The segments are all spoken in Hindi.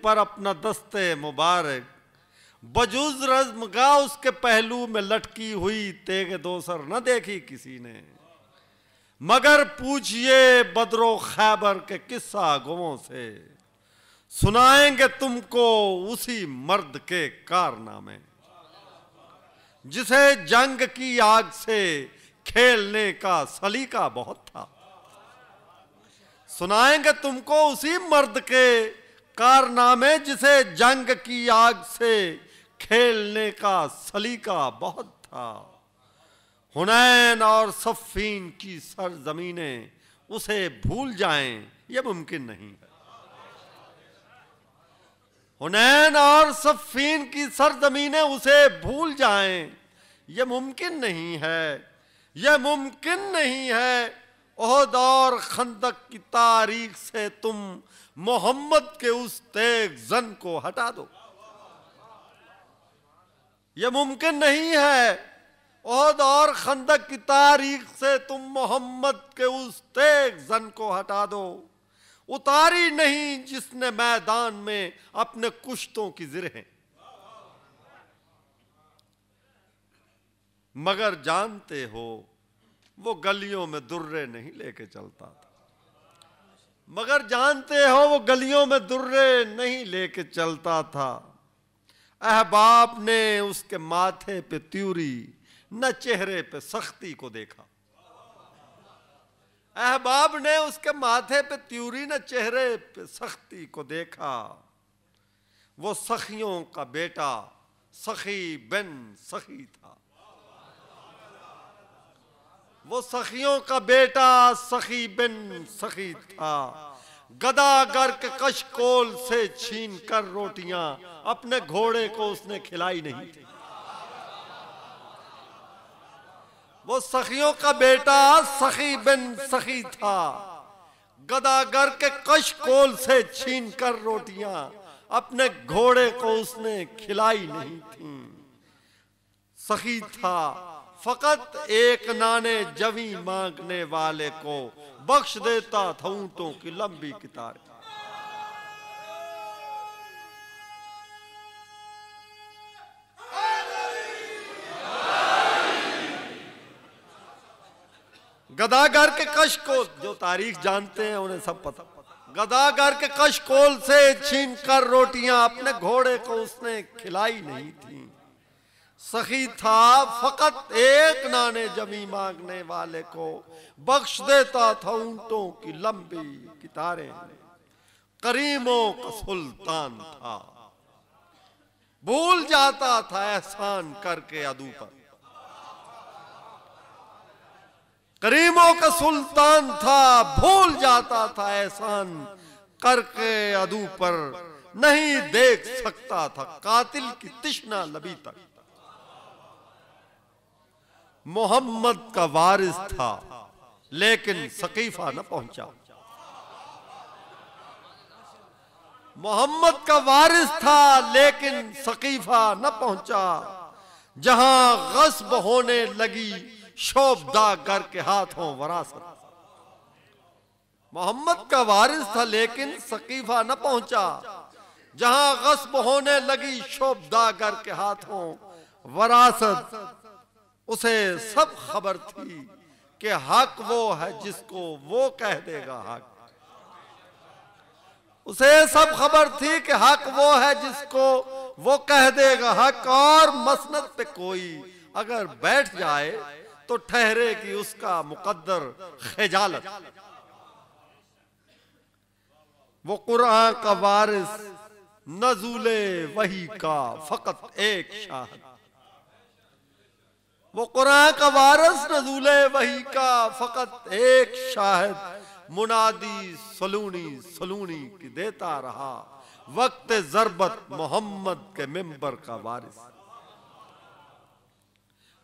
पर अपना दस्ते मुबारक, बजुज रज़्मगा उसके पहलू में लटकी हुई तेग दोसर न देखी किसी ने। मगर पूछिए बदरो खैबर के किस्सा गुओं से, सुनाएंगे तुमको उसी मर्द के कारनामे, जिसे जंग की आग से खेलने का सलीका बहुत था। सुनाएंगे तुमको उसी मर्द के कारनामे, जिसे जंग की आग से खेलने का सलीका बहुत था। हुनैन और सफ़ीन की सरजमीनें उसे भूल जाएं, यह मुमकिन नहीं है। हुनैन और सफ़ीन की सरजमीनें उसे भूल जाएं, यह मुमकिन नहीं है, यह मुमकिन नहीं है। ओहद और खंदक की तारीख से तुम मोहम्मद के उस तेग जन को हटा दो। यह मुमकिन नहीं है। ओहद और खंदक की तारीख से तुम मोहम्मद के उस तेग जन को हटा दो। उतारी नहीं जिसने मैदान में अपने कुश्तों की जिरहें, मगर जानते हो वो गलियों में दुर्रे नहीं लेके चलता था। मगर जानते हो वो गलियों में दुर्रे नहीं लेके चलता था। अहबाब ने उसके माथे पे त्यूरी न चेहरे पे सख्ती को देखा। अहबाब ने उसके माथे पे त्यूरी न चेहरे पे सख्ती को देखा। वो सखियों का बेटा सखी बिन सखी था। वो सखियों का बेटा सखी बिन सखी था। गदागर के कशकोल से छीन कर रोटियां अपने घोड़े को उसने खिलाई नहीं थी। वो सखियों का बेटा सखी बिन सखी था। गदागर के कशकोल से छीन कर रोटियां अपने घोड़े को उसने खिलाई नहीं थी। सखी था फकत एक नाने जवी मांगने वाले को बख्श देता था ऊंटों की लंबी कितारें। गदागर के कशकोल, जो तारीख जानते हैं उन्हें सब पता। गदागर के कशकोल से छीन कर रोटियां अपने घोड़े को उसने खिलाई नहीं थी। सखी था फकत एक नाने जमी मांगने वाले को बख्श देता था ऊंटों की लंबी कितारें। करीमों का सुल्तान था, भूल जाता था एहसान करके अदू पर। करीमों का सुल्तान था, भूल जाता था एहसान करके अदू पर। नहीं देख सकता था कातिल की तिश्ना लबी तक। मोहम्मद का वारिस था लेकिन सकीफा न पहुंचा। मोहम्मद का वारिस था लेकिन सकीफा न पहुंचा। जहां गस्ब होने लगी शोभदागर के हाथों वरासत। मोहम्मद का वारिस था लेकिन सकीफा न पहुंचा। जहां गस्ब होने लगी शोभदागर के हाथों वरासत। उसे सब खबर थी कि हक वो है जिसको वो कह देगा हक। उसे सब खबर थी कि हक वो है जिसको वो कह देगा हक। और मसनद पे कोई अगर बैठ जाए तो ठहरेगी उसका मुकद्दर खजालत। वो कुरान का वारिस नज़ूले वही का फकत एक शाहद। वो कुरान का वारिस नज़ूले वही का फकत एक शाहिद। मुनादी सलूनी सलूनी की देता रहा वक्त ज़रबत मोहम्मद के मिंबर का वारिस।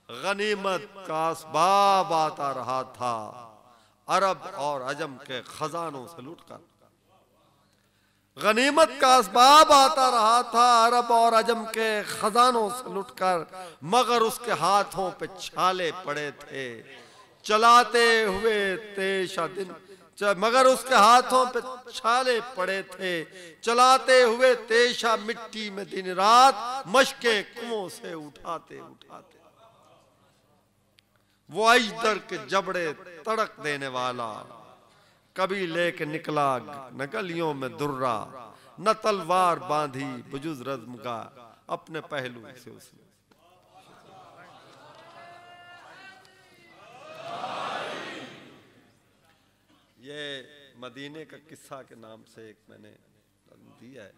गनीमत का असबाब आता रहा था अरब और अजम के खजानों से लूटकर। गनीमत का असबाब आता रहा था अरब और अजम के खजानों से लुटकर। मगर उसके हाथों पे छाले पड़े थे। चलाते हुए मगर उसके हाथों पे छाले पड़े थे, चलाते हुए तेशा मिट्टी में दिन रात मशके कुओं से उठाते उठाते। वो अजदर के जबड़े तड़क देने वाला, कभी लेके निकला न गलियों में दुर्रा, न तलवार बांधी बजुज रज़्म का अपने पहलू से उसने। ये मदीने का किस्सा के नाम से एक मैंने दिया है,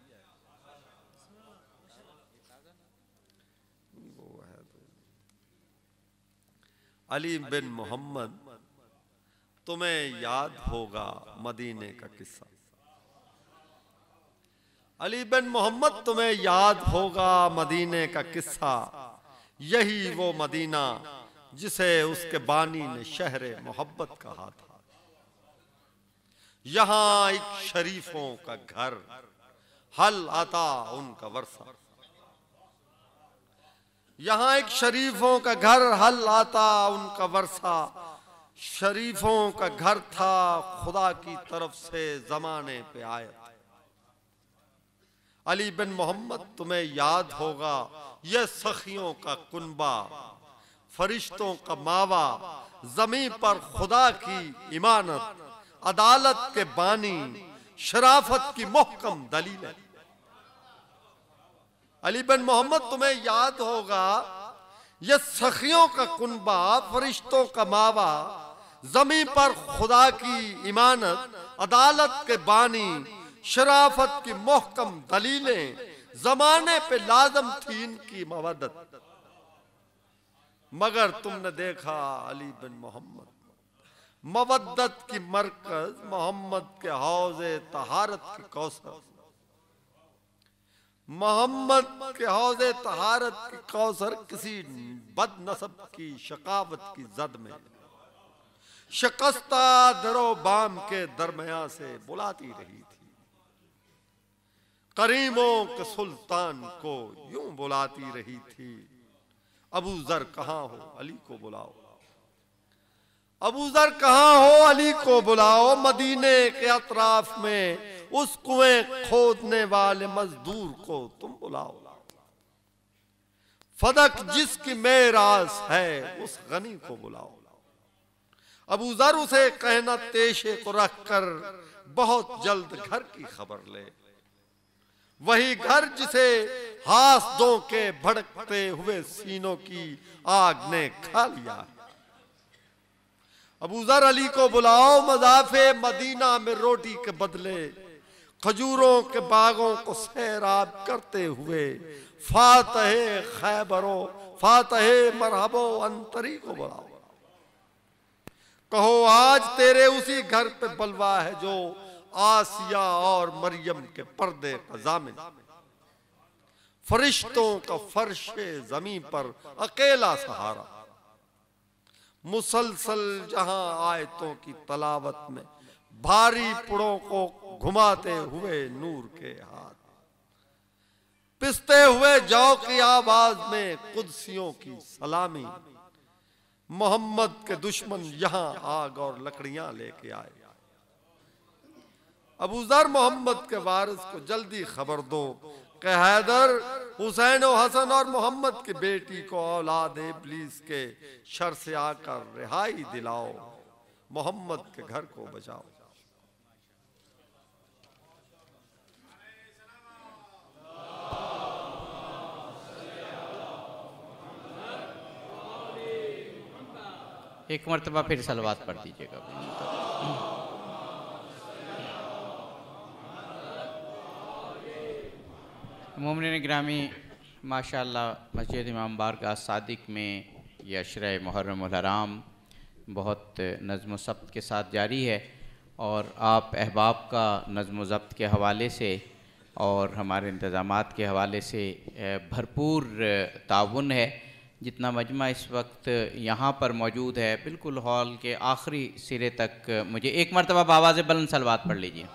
वो है तो अली बिन मोहम्मद तुम्हें याद होगा मदीने का किस्सा। अली बिन मोहम्मद तुम्हें याद होगा मदीने का किस्सा, यही वो मदीना जिसे उसके बानी ने शहरे मोहब्बत कहा था। यहां एक शरीफों का घर, हल आता उनका वर्षा। यहां एक शरीफों का घर, हल आता उनका वर्षा। शरीफों का घर था खुदा की तरफ से जमाने पे आया। अली बिन मोहम्मद तुम्हें याद होगा यह सखियों का कुनबा, फरिश्तों का मावा, जमीन पर खुदा की इमानत, अदालत के बानी, शराफत की मोहकम दलील। अली बिन मोहम्मद तुम्हें याद होगा यह सखियों का कुनबा, फरिश्तों का मावा, जमीन पर खुदा की इमानत, अदालत के बानी, शराफत की मोहकम दलीलें, जमाने पे लाजम थी इनकी मवद्दत। मगर तुमने देखा अली बिन मोहम्मद, मवद्दत की मरकज मोहम्मद के हौजे तहारत के कौसर, मोहम्मद के हौजे तहारत के कौसर किसी बदनसब की शकावत की जद में शिकस्ता दरो बाम के दरमियां से बुलाती रही थी। करीमों के सुल्तान को यूं बुलाती रही थी, अबू जर कहां हो अली को बुलाओ, अबू जर कहां हो अली को बुलाओ। मदीने के अतराफ में उस कुएं खोदने वाले मजदूर को तुम बुलाओ। फदक जिसकी मेरास है उस गनी को बुलाओ। अबू जर उसे कहना तेशे को रखकर बहुत जल्द घर की खबर ले, वही घर जिसे हासदों के भड़कते हुए सीनों की आग ने खा लिया। अबू जर अली को बुलाओ, मज़ाफ़े मदीना में रोटी के बदले खजूरों के बागों को सैराब करते हुए फातहे खैबरो, फातहे मरहबो अंतरी को बुलाओ। कहो आज तेरे उसी घर पे बलवा है जो आसिया और मरियम के पर्दे का जामिन, फरिश्तों का फर्शे जमीन पर अकेला सहारा। मुसलसल जहां आयतों की तलावत में भारी पुड़ों को घुमाते हुए नूर के हाथ, पिसते हुए जौ की आवाज में कुदसियों की सलामी। मोहम्मद के दुश्मन यहां आग और लकड़ियां लेके आए। अबू जर मोहम्मद के वारिस को जल्दी खबर दो कि हैदर, हुसैन और हसन और मोहम्मद की बेटी को औलाद इब्लीस के शर से आकर रिहाई दिलाओ, मोहम्मद के घर को बचाओ। एक मर्तबा फिर सलवात पढ़ दीजिएगा। मोमिन ग्रामी, माशाअल्लाह मस्जिद इमाम बारगाह सादिक में यह अशरे मुहर्रम उल हराम बहुत नज़्म व ज़ब्त के साथ जारी है, और आप अहबाब का नज़्म व ज़ब्त के हवाले से और हमारे इंतज़ामात के हवाले से भरपूर ताउन है। जितना मजमा इस वक्त यहाँ पर मौजूद है, बिल्कुल हॉल के आखिरी सिरे तक, मुझे एक मरतबा बावाज़ बुलंद सलवात पढ़ लीजिए।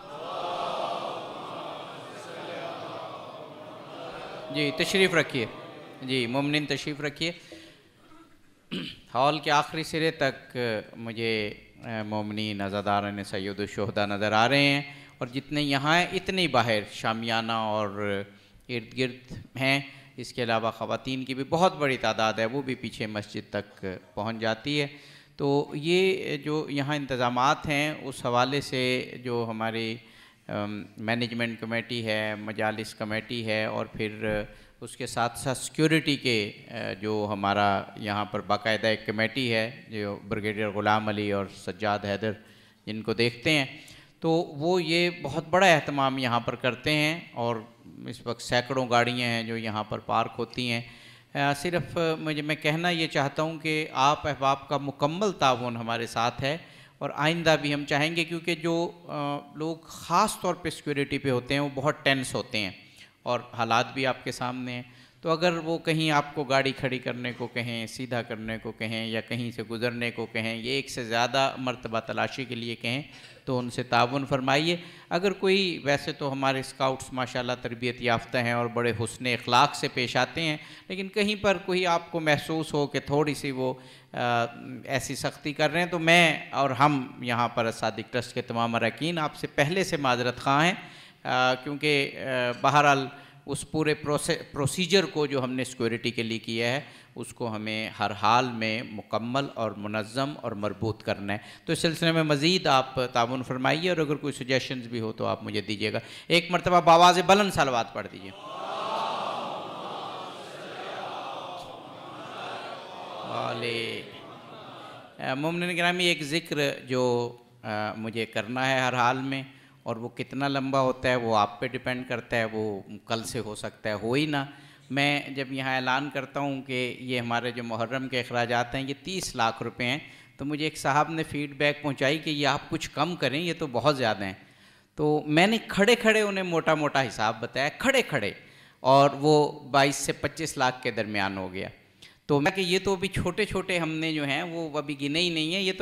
जी तशरीफ़ रखिए, जी मुमनिन तशरीफ़ रखिए। हॉल के आखिरी सिरे तक मुझे मोमिनीन अज़ादारान सय्यदुश्शुहदा नज़र आ रहे हैं, और जितने यहाँ हैं इतने बाहर शामियाना और इर्द गिर्द हैं। इसके अलावा ख़वातीन की भी बहुत बड़ी तादाद है, वो भी पीछे मस्जिद तक पहुँच जाती है। तो ये जो यहाँ इंतज़ामात हैं उस हवाले से जो हमारी मैनेजमेंट कमेटी है, मजालिस कमेटी है, और फिर उसके साथ साथ सिक्योरिटी के जो हमारा यहाँ पर बाकायदा एक कमेटी है जो ब्रिगेडियर ग़ुलाम अली और सज्जाद हैदर जिनको देखते हैं, तो वो ये बहुत बड़ा एहतमाम यहाँ पर करते हैं। और इस वक्त सैकड़ों गाड़ियाँ हैं जो यहाँ पर पार्क होती हैं। सिर्फ मैं कहना ये चाहता हूँ कि आप अहबाब का मुकम्मल ताउन हमारे साथ है, और आइंदा भी हम चाहेंगे, क्योंकि जो लोग ख़ास तौर पे सिक्योरिटी पे होते हैं वो बहुत टेंस होते हैं, और हालात भी आपके सामने हैं। तो अगर वो कहीं आपको गाड़ी खड़ी करने को कहें, सीधा करने को कहें, या कहीं से गुज़रने को कहें, ये एक से ज़्यादा मरतबा तलाशी के लिए कहें, तो उनसे ताउन फरमाइए। अगर कोई, वैसे तो हमारे स्काउट्स माशाल्लाह तरबियत याफ्ता हैं और बड़े हुस्न अखलाक से पेश आते हैं, लेकिन कहीं पर कोई आपको महसूस हो कि थोड़ी सी वो ऐसी सख्ती कर रहे हैं, तो मैं और हम यहाँ पर सादिक ट्रस्ट के तमाम अरकान आपसे पहले से माजरत ख़्वाह हैं, क्योंकि बहरहाल उस पूरे प्रोसीजर को जो हमने सिक्योरिटी के लिए किया है उसको हमें हर हाल में मुकम्मल और मुनज़्ज़म और मरबूत करना है। तो इस सिलसिले में मज़ीद आप ताउन फरमाइए, और अगर कोई सजेशंस भी हो तो आप मुझे दीजिएगा। एक मरतबा बावाज़ बुलंद सलवात पढ़ दीजिए। मोमिनीन गिरामी, एक ज़िक्र जो मुझे करना है हर हाल में, और वो कितना लंबा होता है वो आप पे डिपेंड करता है, वो कल से हो सकता है हो ही ना। मैं जब यहाँ ऐलान करता हूँ कि ये हमारे जो मुहर्रम के अखराजात हैं ये 30 लाख रुपए हैं, तो मुझे एक साहब ने फ़ीडबैक पहुँचाई कि ये आप कुछ कम करें, ये तो बहुत ज़्यादा हैं। तो मैंने खड़े खड़े उन्हें मोटा मोटा हिसाब बताया, खड़े खड़े, और वो 22 से 25 लाख के दरमियान हो गया। तो मैं कि ये तो अभी छोटे छोटे हमने जो हैं वो अभी गिने ही नहीं है, ये तो